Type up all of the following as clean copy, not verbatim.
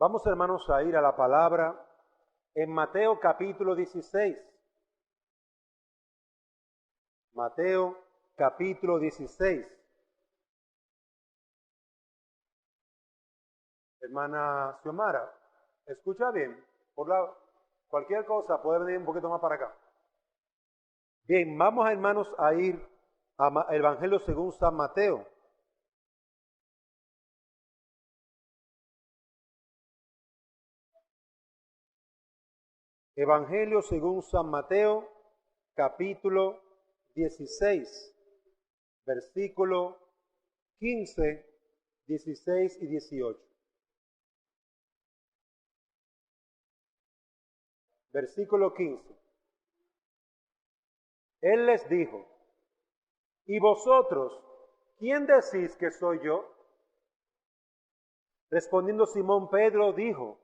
Vamos, hermanos, a ir a la palabra en Mateo capítulo 16. Mateo capítulo 16. Hermana Xiomara, ¿escucha bien? Cualquier cosa puede venir un poquito más para acá. Bien, vamos, hermanos, a ir al Evangelio según San Mateo. Evangelio según San Mateo, capítulo 16, versículo 15, 16 y 18. Versículo 15. Él les dijo: ¿y vosotros, quién decís que soy yo? Respondiendo Simón Pedro dijo: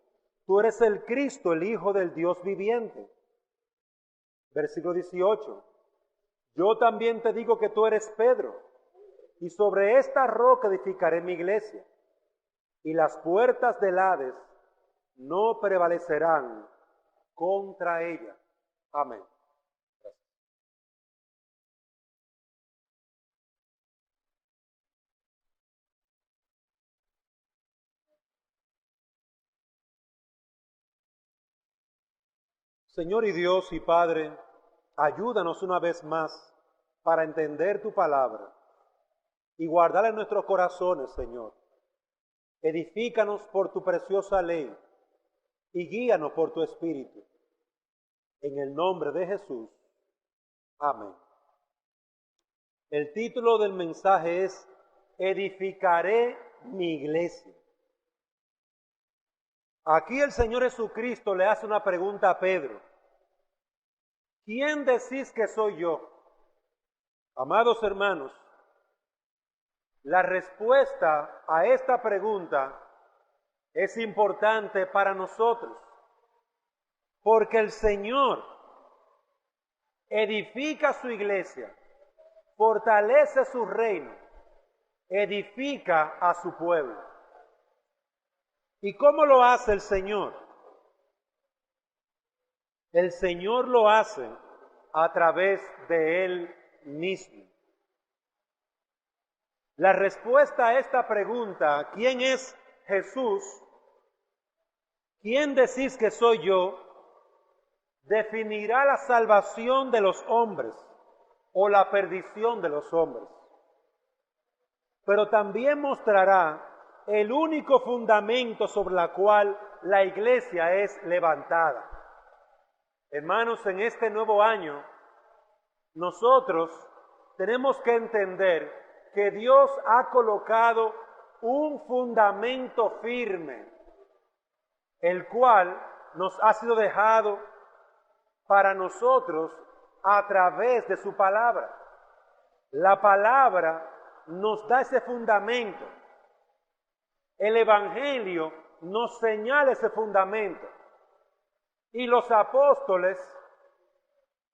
tú eres el Cristo, el Hijo del Dios viviente. Versículo 18. Yo también te digo que tú eres Pedro, y sobre esta roca edificaré mi iglesia, y las puertas del Hades no prevalecerán contra ella. Amén. Gracias. Señor y Dios y Padre, ayúdanos una vez más para entender tu palabra y guardarla en nuestros corazones, Señor. Edifícanos por tu preciosa ley y guíanos por tu Espíritu. En el nombre de Jesús. Amén. El título del mensaje es: edificaré mi iglesia. Aquí el Señor Jesucristo le hace una pregunta a Pedro: ¿quién decís que soy yo? Amados hermanos, la respuesta a esta pregunta es importante para nosotros, porque el Señor edifica su iglesia, fortalece su reino, edifica a su pueblo. ¿Y cómo lo hace el Señor? El Señor lo hace a través de Él mismo. La respuesta a esta pregunta, ¿quién es Jesús? ¿Quién decís que soy yo? Definirá la salvación de los hombres o la perdición de los hombres. Pero también mostrará el único fundamento sobre el cual la iglesia es levantada. Hermanos, en este nuevo año, nosotros tenemos que entender que Dios ha colocado un fundamento firme, el cual nos ha sido dejado para nosotros a través de su palabra. La palabra nos da ese fundamento. El Evangelio nos señala ese fundamento. Y los apóstoles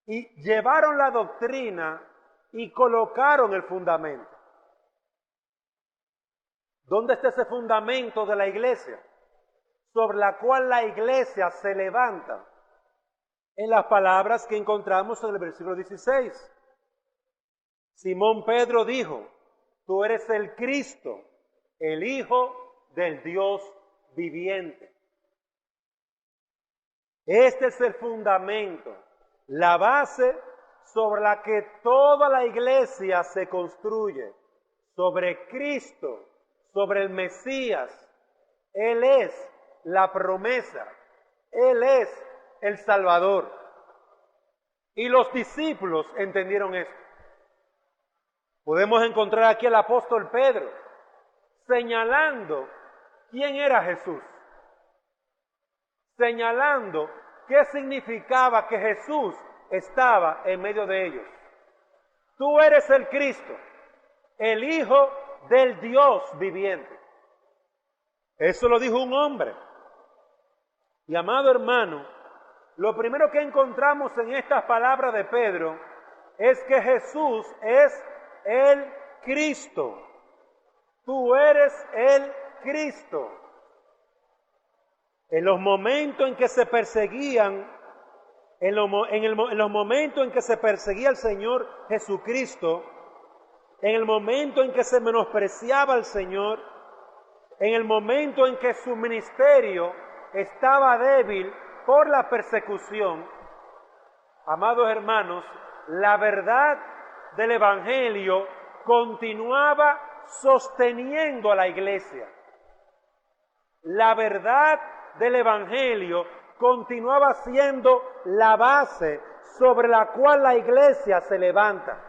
llevaron la doctrina y colocaron el fundamento. ¿Dónde está ese fundamento de la iglesia? Sobre la cual la iglesia se levanta. En las palabras que encontramos en el versículo 16. Simón Pedro dijo: tú eres el Cristo, el Hijo del Dios viviente. Este es el fundamento, la base sobre la que toda la iglesia se construye, sobre Cristo, sobre el Mesías. Él es la promesa, Él es el Salvador. Y los discípulos entendieron esto. Podemos encontrar aquí al apóstol Pedro señalando quién era Jesús, señalando qué significaba que Jesús estaba en medio de ellos. Tú eres el Cristo, el Hijo del Dios viviente. Eso lo dijo un hombre. Y amado hermano, lo primero que encontramos en estas palabras de Pedro es que Jesús es el Cristo. Tú eres el Cristo. En los momentos en que se perseguían, en los momentos en que se perseguía al Señor Jesucristo, en el momento en que se menospreciaba al Señor, en el momento en que su ministerio estaba débil por la persecución, amados hermanos, la verdad del Evangelio continuaba sosteniendo a la iglesia. La verdad del Evangelio continuaba siendo la base sobre la cual la iglesia se levanta.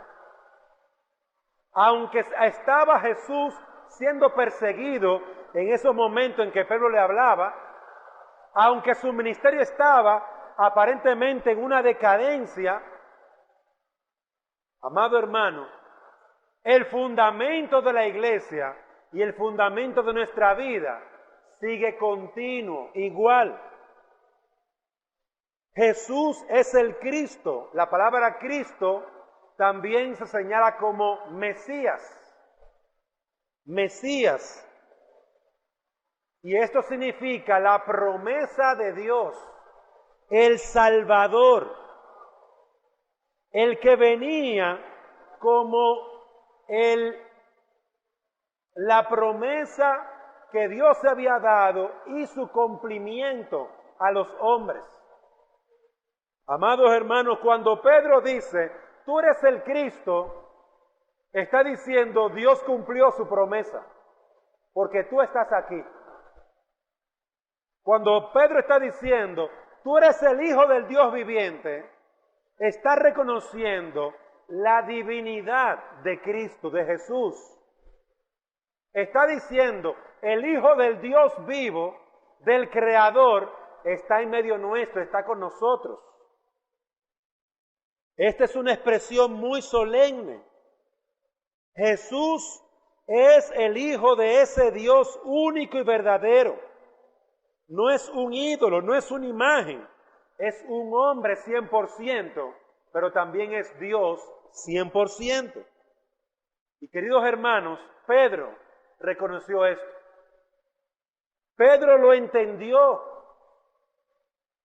Aunque estaba Jesús siendo perseguido en esos momentos en que Pedro le hablaba, aunque su ministerio estaba aparentemente en una decadencia, amado hermano, el fundamento de la iglesia y el fundamento de nuestra vida sigue continuo, igual. Jesús es el Cristo. La palabra Cristo también se señala como Mesías. Mesías. Y esto significa la promesa de Dios, el Salvador, el que venía como la promesa que Dios se había dado y su cumplimiento a los hombres. Amados hermanos, cuando Pedro dice, tú eres el Cristo, está diciendo, Dios cumplió su promesa, porque tú estás aquí. Cuando Pedro está diciendo, tú eres el Hijo del Dios viviente, está reconociendo la divinidad de Cristo, de Jesús. Está diciendo, el Hijo del Dios vivo, del Creador, está en medio nuestro, está con nosotros. Esta es una expresión muy solemne. Jesús es el Hijo de ese Dios único y verdadero. No es un ídolo, no es una imagen, es un hombre 100%, pero también es Dios 100%. Y queridos hermanos, Pedro reconoció esto. Pedro lo entendió.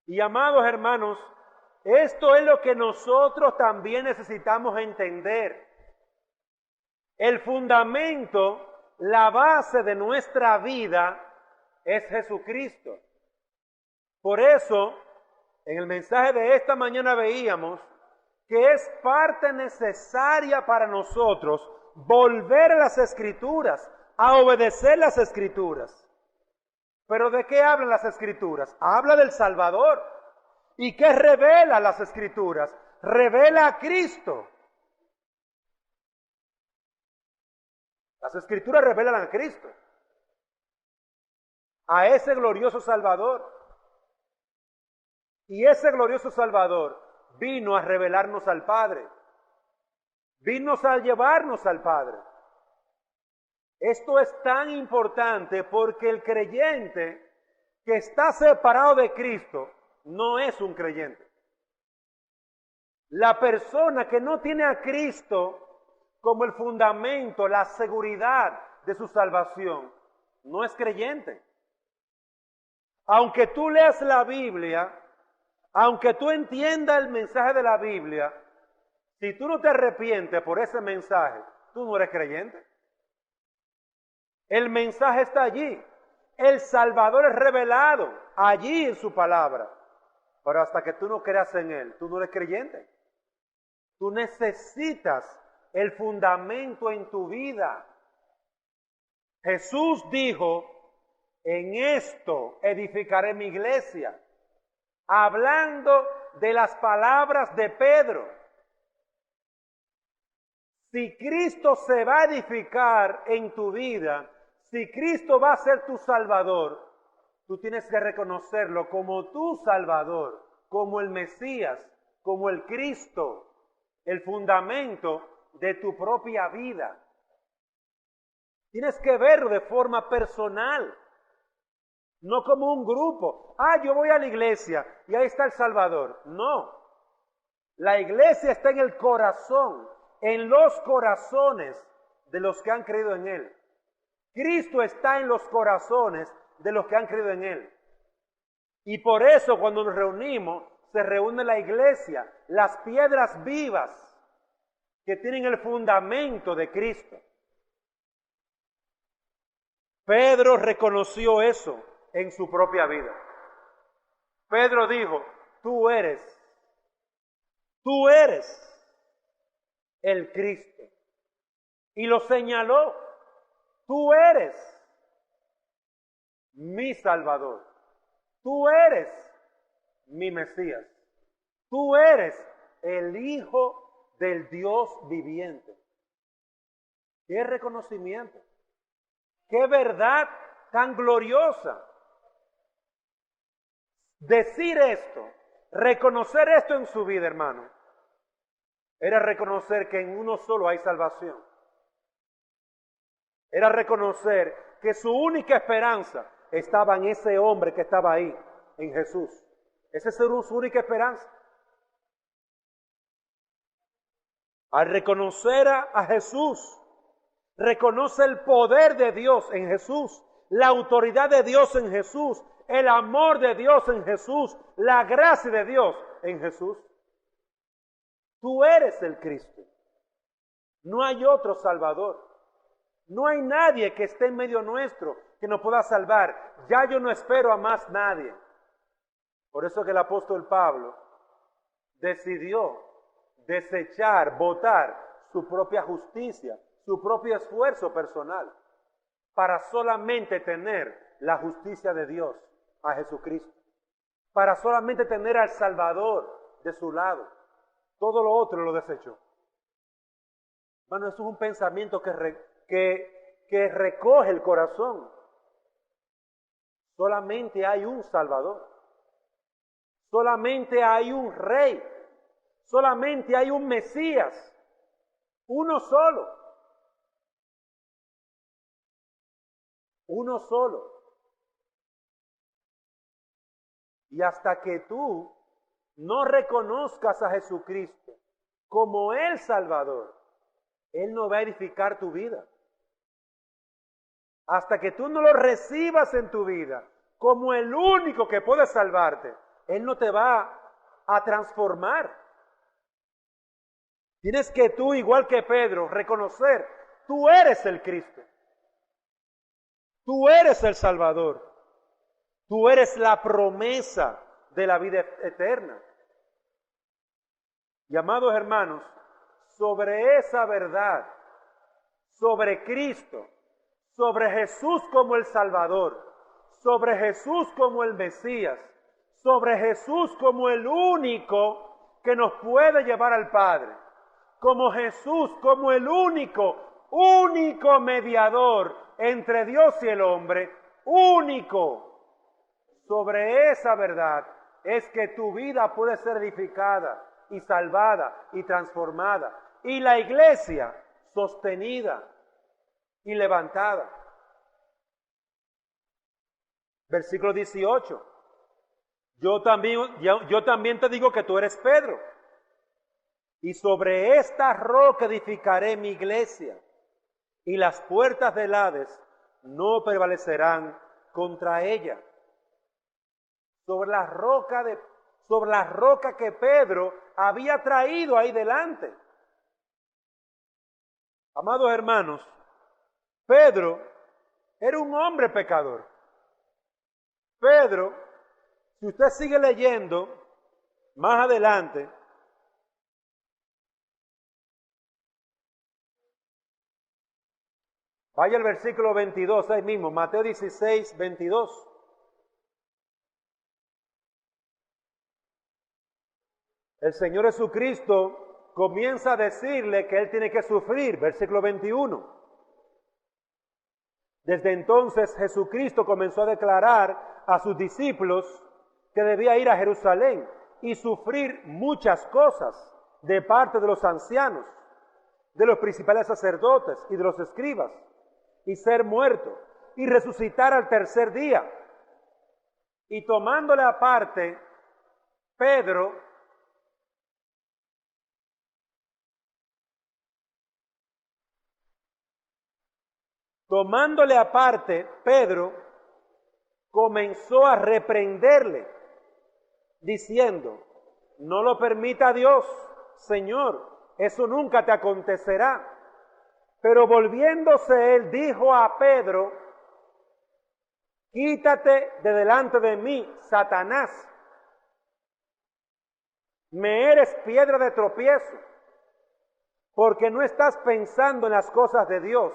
Y amados hermanos, esto es lo que nosotros también necesitamos entender. El fundamento, la base de nuestra vida es Jesucristo. Por eso, en el mensaje de esta mañana veíamos que es parte necesaria para nosotros volver a las Escrituras, a obedecer las Escrituras. ¿Pero de qué hablan las Escrituras? Habla del Salvador. ¿Y qué revela las Escrituras? Revela a Cristo. Las Escrituras revelan a Cristo, a ese glorioso Salvador. Y ese glorioso Salvador vino a revelarnos al Padre, vino a llevarnos al Padre. Esto es tan importante porque el creyente que está separado de Cristo no es un creyente. La persona que no tiene a Cristo como el fundamento, la seguridad de su salvación, no es creyente. Aunque tú leas la Biblia, aunque tú entiendas el mensaje de la Biblia, si tú no te arrepientes por ese mensaje, tú no eres creyente. El mensaje está allí. El Salvador es revelado allí en su palabra. Pero hasta que tú no creas en Él, tú no eres creyente. Tú necesitas el fundamento en tu vida. Jesús dijo, en esto edificaré mi iglesia, hablando de las palabras de Pedro. Si Cristo se va a edificar en tu vida, si Cristo va a ser tu Salvador, tú tienes que reconocerlo como tu Salvador, como el Mesías, como el Cristo, el fundamento de tu propia vida. Tienes que verlo de forma personal, no como un grupo. Yo voy a la iglesia y ahí está el Salvador. No, la iglesia está en el corazón, en los corazones de los que han creído en Él. Cristo está en los corazones de los que han creído en Él. Y por eso cuando nos reunimos, se reúne la iglesia, las piedras vivas que tienen el fundamento de Cristo. Pedro reconoció eso en su propia vida. Pedro dijo, tú eres el Cristo. Y lo señaló, tú eres mi Salvador, tú eres mi Mesías, tú eres el Hijo del Dios viviente. ¡Qué reconocimiento! ¡Qué verdad tan gloriosa! Decir esto, reconocer esto en su vida, hermano, era reconocer que en uno solo hay salvación. Era reconocer que su única esperanza estaba en ese hombre que estaba ahí, en Jesús. Esa es su única esperanza. Al reconocer a Jesús, reconoce el poder de Dios en Jesús, la autoridad de Dios en Jesús, el amor de Dios en Jesús, la gracia de Dios en Jesús. Tú eres el Cristo. No hay otro Salvador. No hay nadie que esté en medio nuestro que nos pueda salvar. Ya yo no espero a más nadie. Por eso que el apóstol Pablo decidió desechar, votar su propia justicia, su propio esfuerzo personal, para solamente tener la justicia de Dios, a Jesucristo, para solamente tener al Salvador de su lado. Todo lo otro lo desechó. Bueno, eso es un pensamiento que recoge el corazón. Solamente hay un Salvador. Solamente hay un Rey. Solamente hay un Mesías. Uno solo. Uno solo. Y hasta que tú no reconozcas a Jesucristo como el Salvador, Él no va a edificar tu vida. Hasta que tú no lo recibas en tu vida como el único que puede salvarte, Él no te va a transformar. Tienes que tú, igual que Pedro, reconocer, tú eres el Cristo. Tú eres el Salvador. Tú eres la promesa de la vida eterna. Y amados hermanos, sobre esa verdad, sobre Cristo, sobre Jesús como el Salvador, sobre Jesús como el Mesías, sobre Jesús como el único que nos puede llevar al Padre, como Jesús como el único mediador entre Dios y el hombre, único. Sobre esa verdad es que tu vida puede ser edificada y salvada y transformada, y la iglesia sostenida y levantada. Versículo 18. Yo también te digo que tú eres Pedro, y sobre esta roca edificaré mi iglesia, y las puertas del Hades no prevalecerán contra ella. Sobre la roca que Pedro había traído ahí delante. Amados hermanos, Pedro era un hombre pecador. Pedro, si usted sigue leyendo más adelante, vaya al versículo 22, ahí mismo, Mateo 16, 22. El Señor Jesucristo comienza a decirle que Él tiene que sufrir, versículo 21. Desde entonces Jesucristo comenzó a declarar a sus discípulos que debía ir a Jerusalén y sufrir muchas cosas de parte de los ancianos, de los principales sacerdotes y de los escribas, y ser muerto y resucitar al tercer día. Y tomándole aparte, Pedro comenzó a reprenderle diciendo, no lo permita Dios, Señor, eso nunca te acontecerá. Pero volviéndose él, dijo a Pedro, quítate de delante de mí, Satanás. Me eres piedra de tropiezo, porque no estás pensando en las cosas de Dios,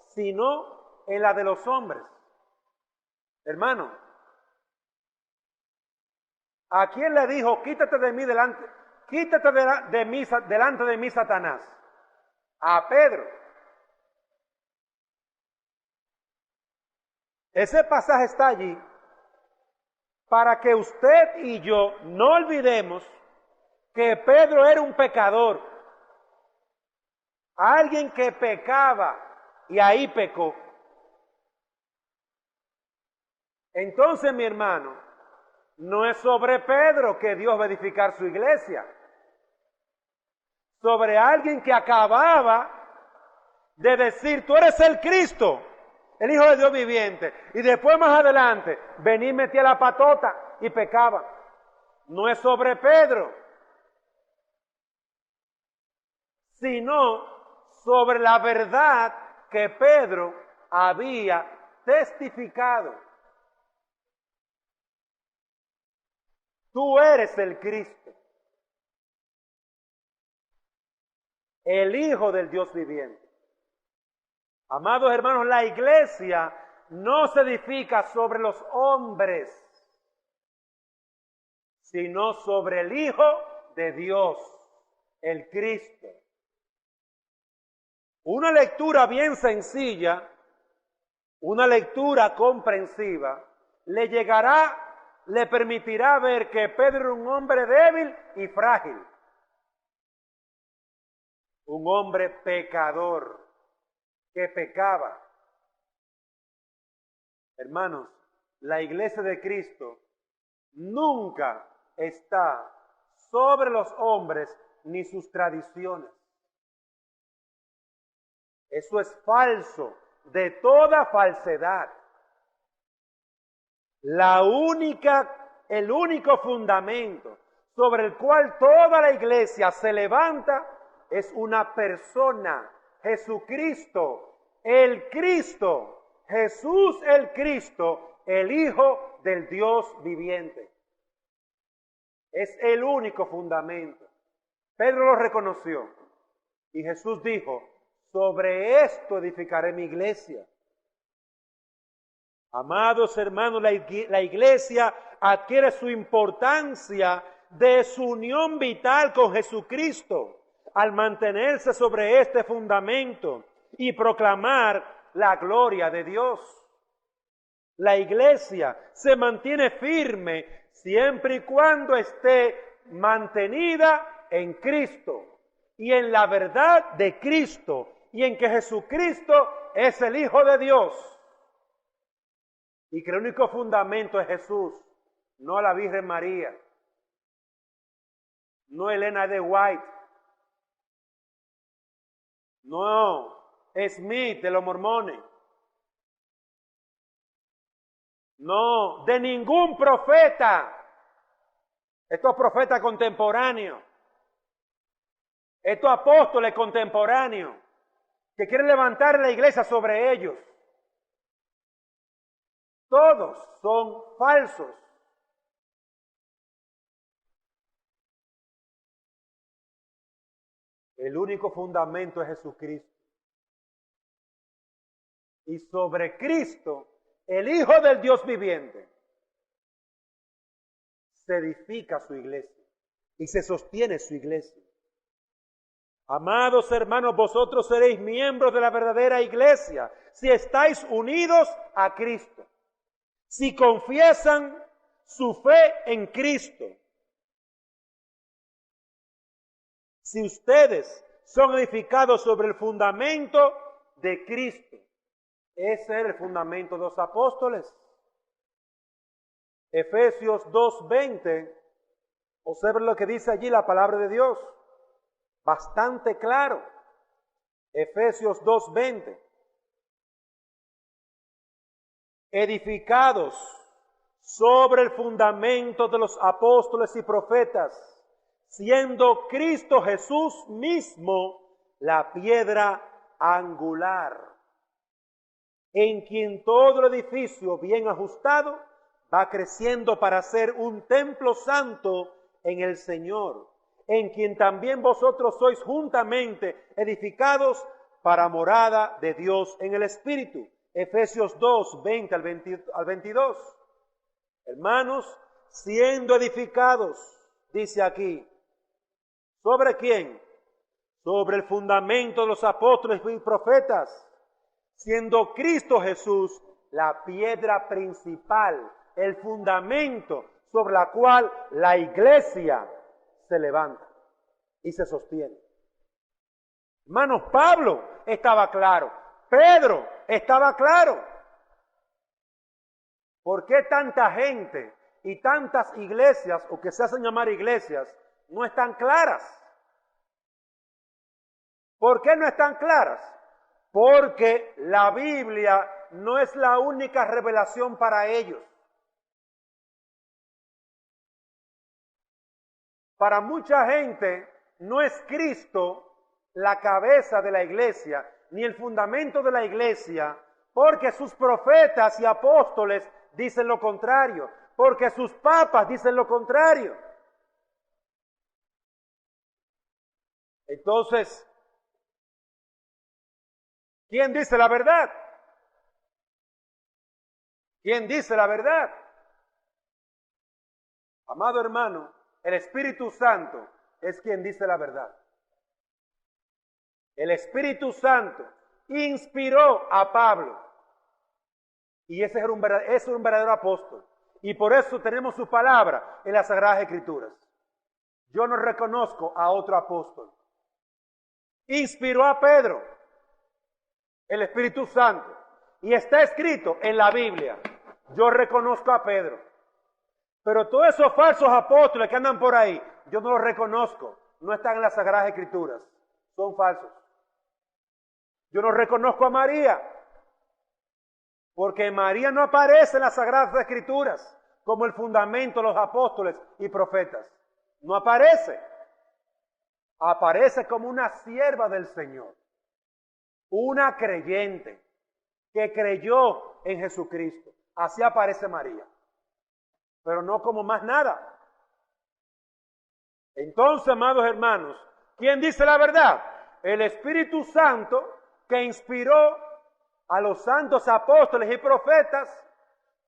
sino en las de los hombres. Hermano, ¿a quién le dijo, quítate de mí delante, delante de mí, Satanás? A Pedro. Ese pasaje está allí para que usted y yo no olvidemos que Pedro era un pecador, alguien que pecaba y ahí pecó. Entonces, mi hermano, no es sobre Pedro que Dios va a edificar su iglesia, sobre alguien que acababa de decir, tú eres el Cristo, el Hijo de Dios viviente, y después más adelante venía y metía la patota y pecaba. No es sobre Pedro, sino sobre la verdad que Pedro había testificado. Tú eres el Cristo, el Hijo del Dios viviente. Amados hermanos, la iglesia no se edifica sobre los hombres, sino sobre el Hijo de Dios, el Cristo. Una lectura bien sencilla, una lectura comprensiva, le permitirá ver que Pedro era un hombre débil y frágil, un hombre pecador, que pecaba. Hermanos, la iglesia de Cristo nunca está sobre los hombres ni sus tradiciones. Eso es falso, de toda falsedad. El único fundamento sobre el cual toda la iglesia se levanta es una persona, Jesucristo, el Cristo, Jesús el Cristo, el Hijo del Dios viviente. Es el único fundamento. Pedro lo reconoció y Jesús dijo, sobre esto edificaré mi iglesia. Amados hermanos, la iglesia adquiere su importancia de su unión vital con Jesucristo al mantenerse sobre este fundamento y proclamar la gloria de Dios. La iglesia se mantiene firme siempre y cuando esté mantenida en Cristo y en la verdad de Cristo y en que Jesucristo es el Hijo de Dios. Y que el único fundamento es Jesús, no la Virgen María, no Elena de White, no Smith de los mormones, no de ningún profeta, estos profetas contemporáneos, estos apóstoles contemporáneos que quieren levantar la iglesia sobre ellos. Todos son falsos. El único fundamento es Jesucristo. Y sobre Cristo, el Hijo del Dios viviente, se edifica su iglesia y se sostiene su iglesia. Amados hermanos, vosotros seréis miembros de la verdadera iglesia si estáis unidos a Cristo. Si confiesan su fe en Cristo, si ustedes son edificados sobre el fundamento de Cristo, ese es el fundamento de los apóstoles. Efesios 2:20, observen lo que dice allí la palabra de Dios, bastante claro. Efesios 2:20. Edificados sobre el fundamento de los apóstoles y profetas, siendo Cristo Jesús mismo la piedra angular, en quien todo el edificio bien ajustado va creciendo para ser un templo santo en el Señor, en quien también vosotros sois juntamente edificados para morada de Dios en el Espíritu. Efesios 2, 20 al 22. Hermanos, siendo edificados, dice aquí, ¿sobre quién? Sobre el fundamento de los apóstoles y profetas, siendo Cristo Jesús la piedra principal, el fundamento sobre la cual la iglesia se levanta y se sostiene. Hermanos, Pablo estaba claro, Pedro estaba claro. ¿Por qué tanta gente y tantas iglesias, o que se hacen llamar iglesias, no están claras? ¿Por qué no están claras? Porque la Biblia no es la única revelación para ellos. Para mucha gente no es Cristo la cabeza de la iglesia, ni el fundamento de la iglesia, porque sus profetas y apóstoles dicen lo contrario, porque sus papas dicen lo contrario. Entonces, ¿quién dice la verdad? ¿Quién dice la verdad? Amado hermano, el Espíritu Santo es quien dice la verdad. El Espíritu Santo inspiró a Pablo. Y ese es un verdadero apóstol. Y por eso tenemos su palabra en las Sagradas Escrituras. Yo no reconozco a otro apóstol. Inspiró a Pedro, el Espíritu Santo. Y está escrito en la Biblia. Yo reconozco a Pedro. Pero todos esos falsos apóstoles que andan por ahí, yo no los reconozco. No están en las Sagradas Escrituras. Son falsos. Yo no reconozco a María. Porque María no aparece en las Sagradas Escrituras como el fundamento de los apóstoles y profetas. No aparece. Aparece como una sierva del Señor. Una creyente que creyó en Jesucristo. Así aparece María. Pero no como más nada. Entonces, amados hermanos, ¿quién dice la verdad? El Espíritu Santo que inspiró a los santos apóstoles y profetas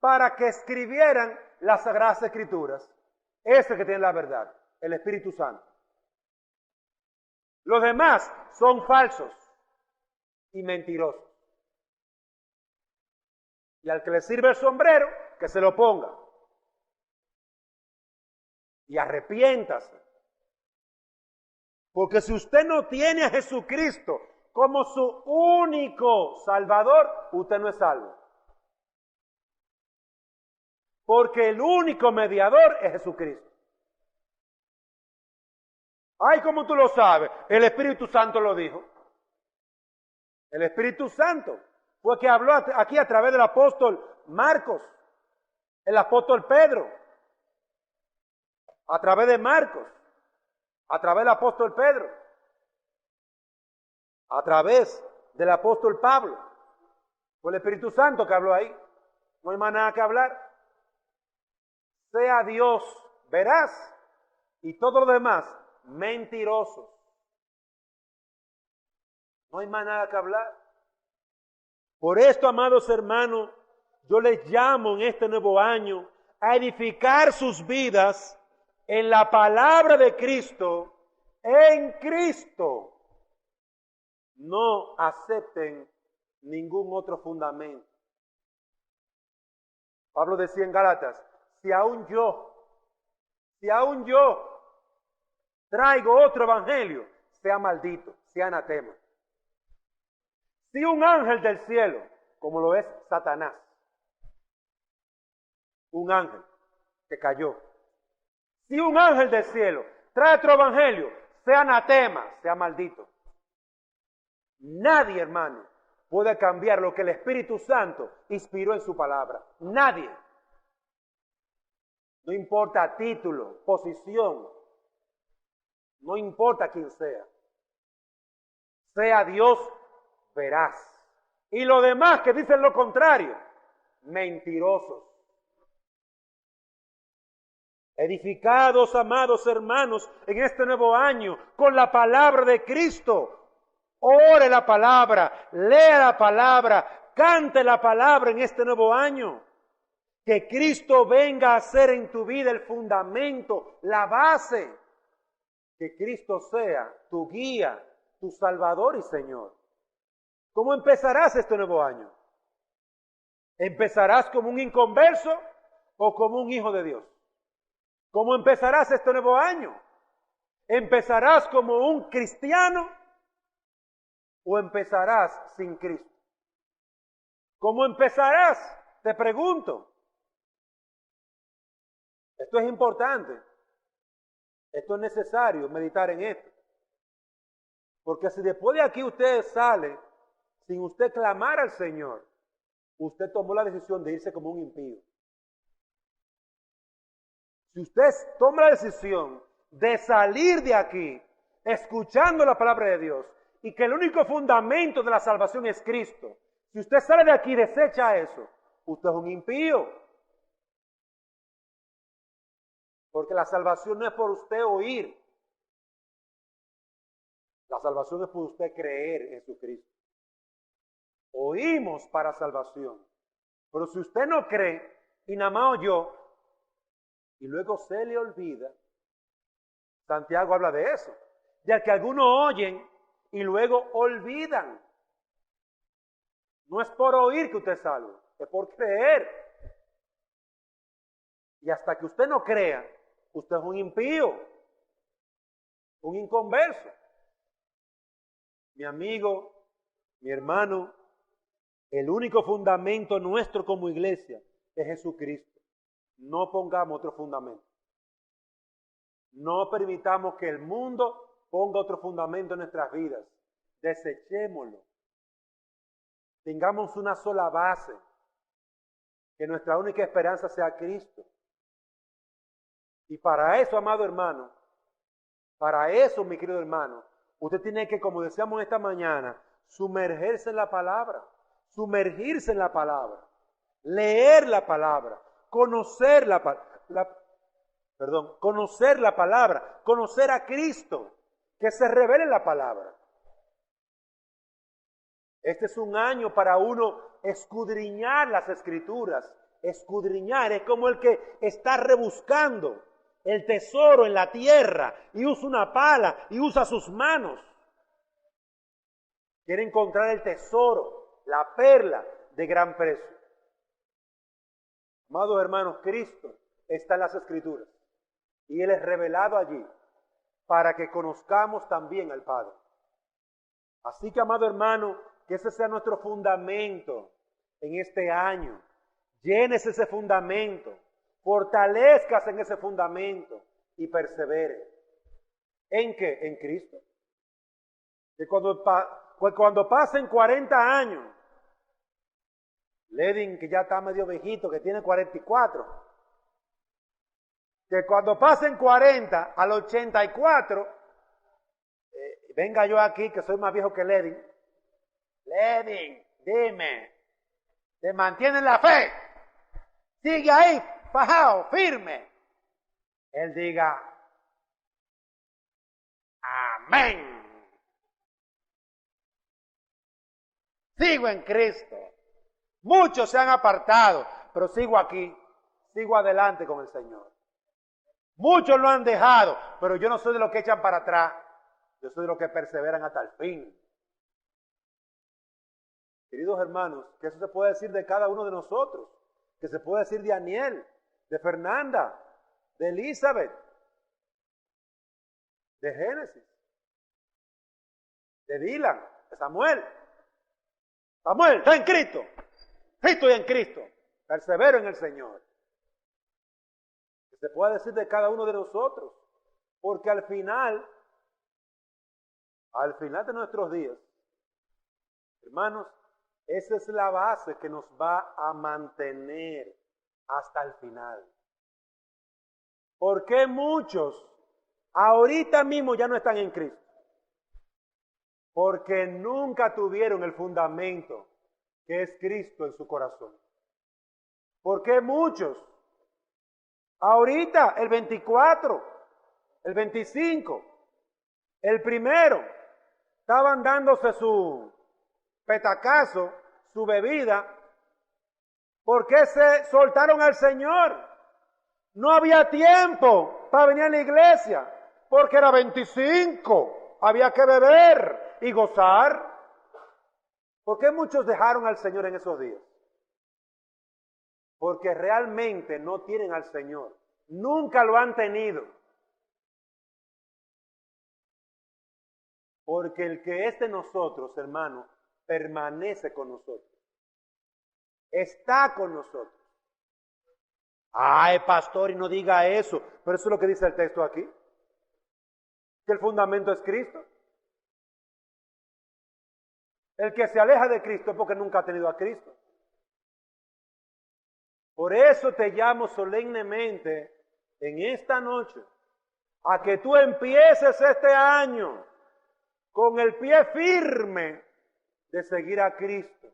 para que escribieran las Sagradas Escrituras. Ese que tiene la verdad, el Espíritu Santo. Los demás son falsos y mentirosos. Y al que le sirve el sombrero, que se lo ponga. Y arrepiéntase. Porque si usted no tiene a Jesucristo como su único Salvador, usted no es salvo. Porque el único mediador es Jesucristo. Ay, ¿cómo tú lo sabes? El Espíritu Santo lo dijo. El Espíritu Santo fue que habló aquí a través del apóstol Marcos, el apóstol Pedro, a través de Marcos, a través del apóstol Pedro, a través del apóstol Pablo. Fue el Espíritu Santo que habló ahí. No hay más nada que hablar. Sea Dios veraz y todo lo demás mentirosos. No hay más nada que hablar. Por esto, amados hermanos, yo les llamo en este nuevo año a edificar sus vidas en la palabra de Cristo, en Cristo. No acepten ningún otro fundamento. Pablo decía en Gálatas, si aún yo traigo otro evangelio, sea maldito, sea anatema. Si un ángel del cielo, como lo es Satanás, un ángel que cayó, si un ángel del cielo trae otro evangelio, sea anatema, sea maldito. Nadie, hermano, puede cambiar lo que el Espíritu Santo inspiró en su palabra. Nadie. No importa título, posición, no importa quién sea. Sea Dios veraz. Y lo demás que dicen lo contrario, mentirosos. Edificados, amados hermanos, en este nuevo año, con la palabra de Cristo. Ore la palabra, lea la palabra, cante la palabra en este nuevo año. Que Cristo venga a ser en tu vida el fundamento, la base. Que Cristo sea tu guía, tu Salvador y Señor. ¿Cómo empezarás este nuevo año? ¿Empezarás como un inconverso o como un hijo de Dios? ¿Cómo empezarás este nuevo año? ¿Empezarás como un cristiano o empezarás sin Cristo? ¿Cómo empezarás? Te pregunto. Esto es importante. Esto es necesario meditar en esto. Porque si después de aquí usted sale sin usted clamar al Señor, usted tomó la decisión de irse como un impío. Si usted toma la decisión de salir de aquí escuchando la palabra de Dios y que el único fundamento de la salvación es Cristo, si usted sale de aquí y desecha eso, usted es un impío. Porque la salvación no es por usted oír. La salvación es por usted creer en Jesucristo. Oímos para salvación. Pero si usted no cree y nada más oyó y luego se le olvida, Santiago habla de eso, de que algunos oyen y luego olvidan. No es por oír que usted es salvo, es por creer. Y hasta que usted no crea, usted es un impío, un inconverso. Mi amigo, mi hermano, el único fundamento nuestro como iglesia es Jesucristo. No pongamos otro fundamento. No permitamos que el mundo ponga otro fundamento en nuestras vidas. Desechémoslo. Tengamos una sola base. Que nuestra única esperanza sea Cristo. Y para eso, amado hermano, para eso, mi querido hermano, usted tiene que, como decíamos esta mañana, sumergirse en la palabra. Sumergirse en la palabra. Leer la palabra. Conocer la palabra. Conocer la palabra, conocer a Cristo, que se revele la palabra. Este es un año para uno escudriñar las Escrituras. Escudriñar es como el que está rebuscando el tesoro en la tierra y usa una pala y usa sus manos. Quiere encontrar el tesoro, la perla de gran precio. Amados hermanos, Cristo está en las Escrituras. Y Él es revelado allí para que conozcamos también al Padre. Así que, amado hermano, que ese sea nuestro fundamento en este año. Llénese ese fundamento, fortalezcase en ese fundamento y persevere. ¿En qué? En Cristo. Que cuando pasen 40 años, Ledin, que ya está medio viejito, que tiene 44, que cuando pasen 40 al 84, venga yo aquí que soy más viejo que Ledin. Ledin, dime, ¿te mantiene la fe? Sigue ahí, fajado, firme. Él diga, amén. Sigo en Cristo. Muchos se han apartado, pero sigo aquí, sigo adelante con el Señor. Muchos lo han dejado, pero yo no soy de los que echan para atrás. Yo soy de los que perseveran hasta el fin. Queridos hermanos, que eso se puede decir de cada uno de nosotros. Que se puede decir de Aniel, de Fernanda, de Elizabeth, de Génesis, de Dylan, de Samuel. Samuel, está en Cristo. Estoy en Cristo. Persevero en el Señor. Se puede decir de cada uno de nosotros, porque al final de nuestros días, hermanos, esa es la base que nos va a mantener hasta el final. ¿Por qué muchos ahorita mismo ya no están en Cristo? Porque nunca tuvieron el fundamento que es Cristo en su corazón. ¿Por qué muchos ahorita, el 24, el 25, el primero, estaban dándose su petacazo, su bebida? ¿Por qué se soltaron al Señor? No había tiempo para venir a la iglesia, porque era 25, había que beber y gozar. ¿Por qué muchos dejaron al Señor en esos días? Porque realmente no tienen al Señor, nunca lo han tenido. Porque el que es de nosotros, hermano, permanece con nosotros, está con nosotros. Ay, pastor, y no diga eso. Pero eso es lo que dice el texto aquí. Que el fundamento es Cristo. El que se aleja de Cristo es porque nunca ha tenido a Cristo. Por eso te llamo solemnemente en esta noche a que tú empieces este año con el pie firme de seguir a Cristo,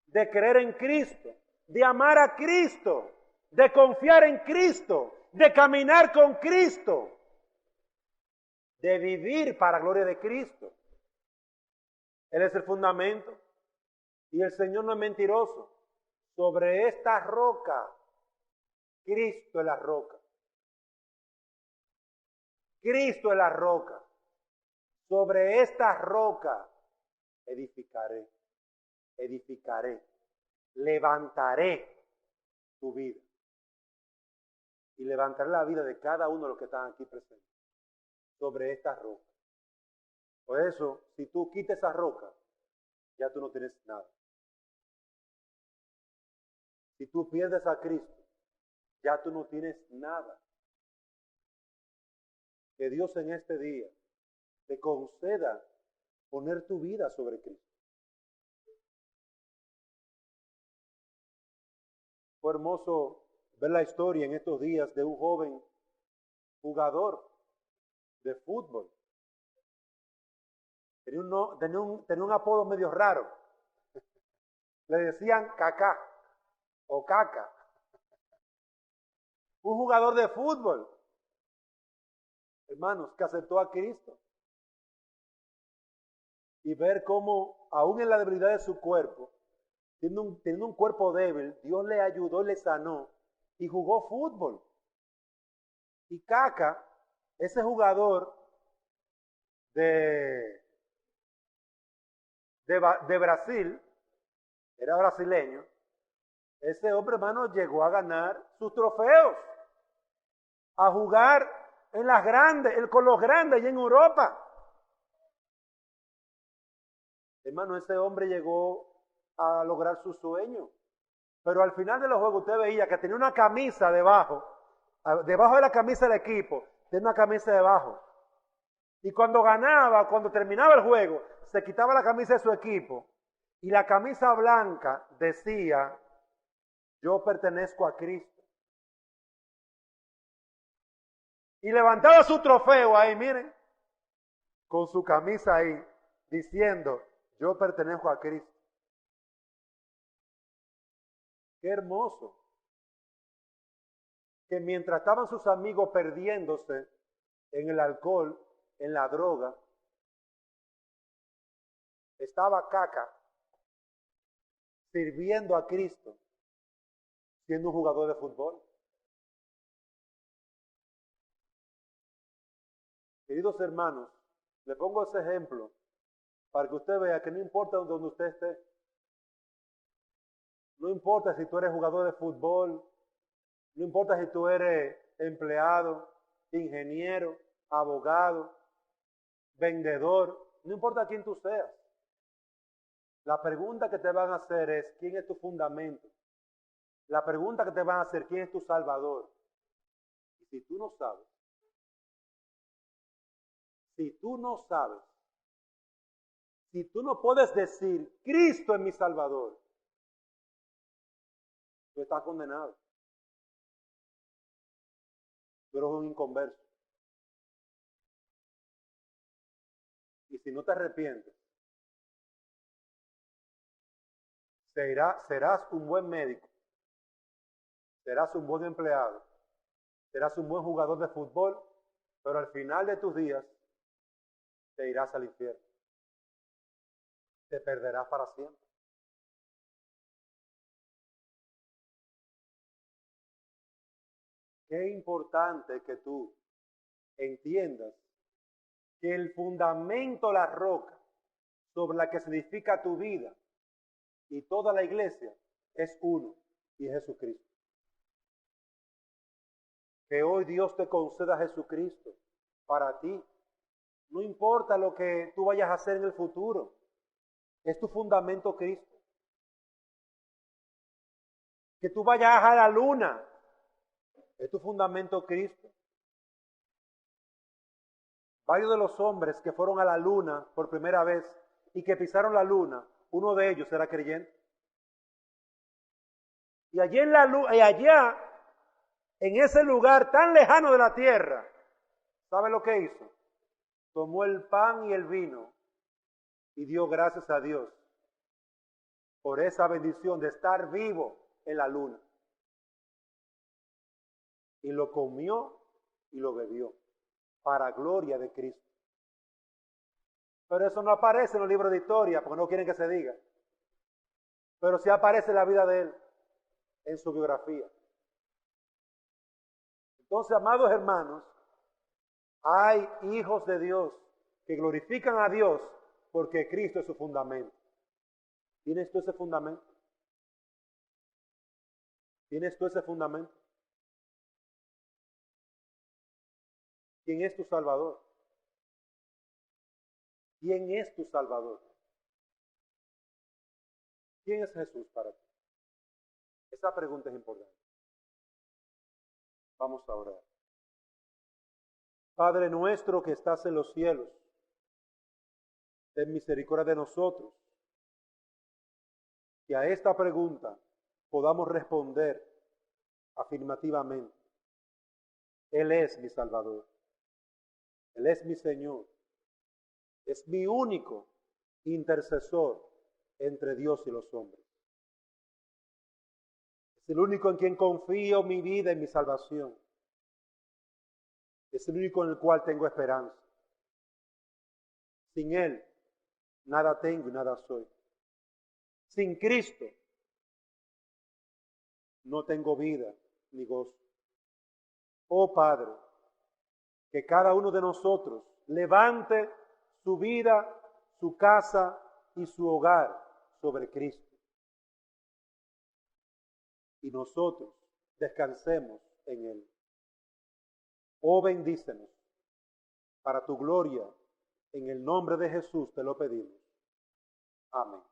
de creer en Cristo, de amar a Cristo, de confiar en Cristo, de caminar con Cristo, de vivir para la gloria de Cristo. Él es el fundamento y el Señor no es mentiroso. Sobre esta roca, Cristo es la roca. Cristo es la roca. Sobre esta roca edificaré, levantaré tu vida. Y levantaré la vida de cada uno de los que están aquí presentes. Sobre esta roca. Por eso, si tú quitas esa roca, ya tú no tienes nada. Si tú pierdes a Cristo, ya tú no tienes nada. Que Dios en este día te conceda poner tu vida sobre Cristo. Fue hermoso ver la historia en estos días de un joven jugador de fútbol. Tenía un apodo medio raro. Le decían Kaká o Caca. Un jugador de fútbol, hermanos, que aceptó a Cristo. Y ver cómo, aún en la debilidad de su cuerpo, teniendo un cuerpo débil, Dios le ayudó, le sanó y jugó fútbol. Y Caca, ese jugador de Brasil, era brasileño, ese hombre, hermano, llegó a ganar sus trofeos, a jugar en las grandes, con los grandes y en Europa. Hermano, ese hombre llegó a lograr su sueño. Pero al final de los juegos usted veía que tenía una camisa debajo de la camisa del equipo, tenía una camisa debajo. Y cuando ganaba, cuando terminaba el juego, se quitaba la camisa de su equipo y la camisa blanca decía: yo pertenezco a Cristo. Y levantaba su trofeo ahí, miren, con su camisa ahí, diciendo: yo pertenezco a Cristo. Qué hermoso. Que mientras estaban sus amigos perdiéndose en el alcohol, en la droga, estaba Caca sirviendo a Cristo, siendo un jugador de fútbol. Queridos hermanos, le pongo ese ejemplo para que usted vea que no importa donde usted esté, no importa si tú eres jugador de fútbol, no importa si tú eres empleado, ingeniero, abogado, vendedor, no importa quién tú seas. La pregunta que te van a hacer es: ¿quién es tu fundamento? La pregunta que te van a hacer: ¿quién es tu Salvador? Y si tú no sabes, si tú no puedes decir: Cristo es mi Salvador, tú estás condenado. tú eres un inconverso. Y si no te arrepientes, serás un buen médico, serás un buen empleado, serás un buen jugador de fútbol, pero al final de tus días te irás al infierno. Te perderás para siempre. Qué importante que tú entiendas que el fundamento, la roca sobre la que se edifica tu vida y toda la iglesia es uno, y es Jesucristo. Que hoy Dios te conceda a Jesucristo para ti. No importa lo que tú vayas a hacer en el futuro, es tu fundamento Cristo. Que tú vayas a la luna, es tu fundamento Cristo. Varios de los hombres que fueron a la luna por primera vez y que pisaron la luna, uno de ellos era creyente. Y allí en la luna, y allá, en ese lugar tan lejano de la tierra, ¿sabe lo que hizo? Tomó el pan y el vino y dio gracias a Dios por esa bendición de estar vivo en la luna. Y lo comió y lo bebió para gloria de Cristo. Pero eso no aparece en los libros de historia porque no quieren que se diga. Pero sí aparece en la vida de él, en su biografía. Entonces, amados hermanos, hay hijos de Dios que glorifican a Dios porque Cristo es su fundamento. ¿Tienes tú ese fundamento? ¿Tienes tú ese fundamento? ¿Quién es tu Salvador? ¿Quién es tu Salvador? ¿Quién es Jesús para ti? Esa pregunta es importante. Vamos a orar. Padre nuestro que estás en los cielos, ten misericordia de nosotros. Que a esta pregunta podamos responder afirmativamente. Él es mi Salvador. Él es mi Señor. Es mi único intercesor entre Dios y los hombres. Es el único en quien confío mi vida y mi salvación. Es el único en el cual tengo esperanza. Sin Él, nada tengo y nada soy. Sin Cristo, no tengo vida ni gozo. Oh Padre, que cada uno de nosotros levante su vida, su casa y su hogar sobre Cristo. Y nosotros descansemos en Él. Oh, bendícenos para tu gloria. En el nombre de Jesús te lo pedimos. Amén.